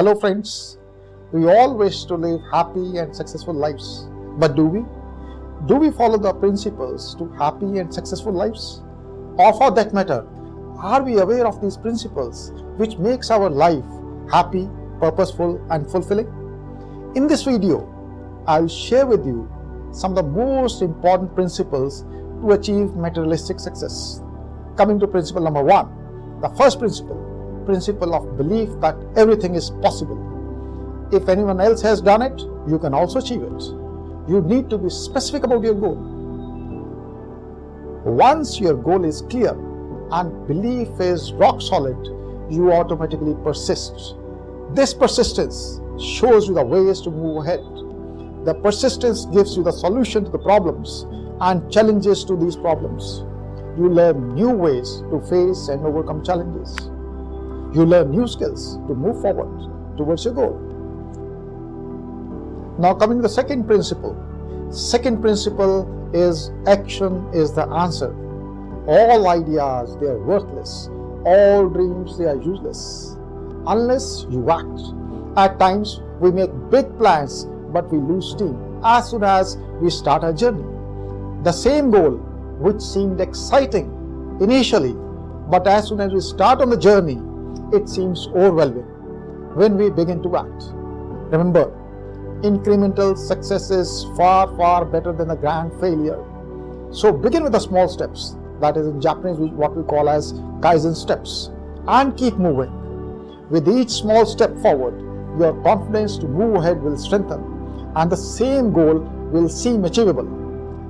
Hello friends, we all wish to live happy and successful lives. But do we? Do we follow the principles to happy and successful lives? Or for that matter, are we aware of these principles which makes our life happy, purposeful and fulfilling? In this video, I'll share with you some of the most important principles to achieve materialistic success. Coming to principle number 1, the first principle of belief that everything is possible. If anyone else has done it, you can also achieve it. You need to be specific about your goal. Once your goal is clear and belief is rock solid, you automatically persist. This persistence shows you the ways to move ahead. The persistence gives you the solution to the problems and challenges to these problems. You learn new ways to face and overcome challenges. You learn new skills to move forward towards your goal. Now coming to the second principle. Second principle is action is the answer. All ideas, they are worthless. All dreams, they are useless unless you act. At times, we make big plans, but we lose steam as soon as we start our journey. The same goal, which seemed exciting initially, but as soon as we start on the journey, it seems overwhelming when we begin to act. Remember, incremental success is far better than a grand failure. So begin with the small steps, that is in Japanese what we call as Kaizen steps, and keep moving. With each small step forward, your confidence to move ahead will strengthen and the same goal will seem achievable.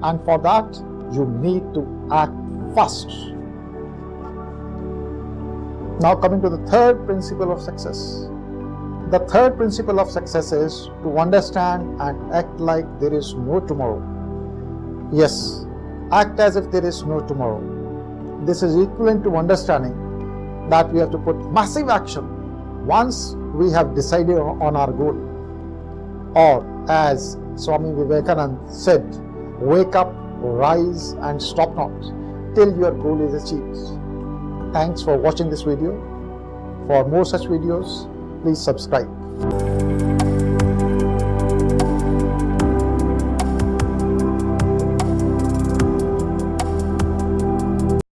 And for that, you need to act fast. Now coming to the third principle of success. The third principle of success is to understand and act like there is no tomorrow. Yes, act as if there is no tomorrow. This is equivalent to understanding that we have to put massive action once we have decided on our goal. Or as Swami Vivekananda said, wake up, rise and stop not till your goal is achieved. Thanks for watching this video. For more such videos, please subscribe.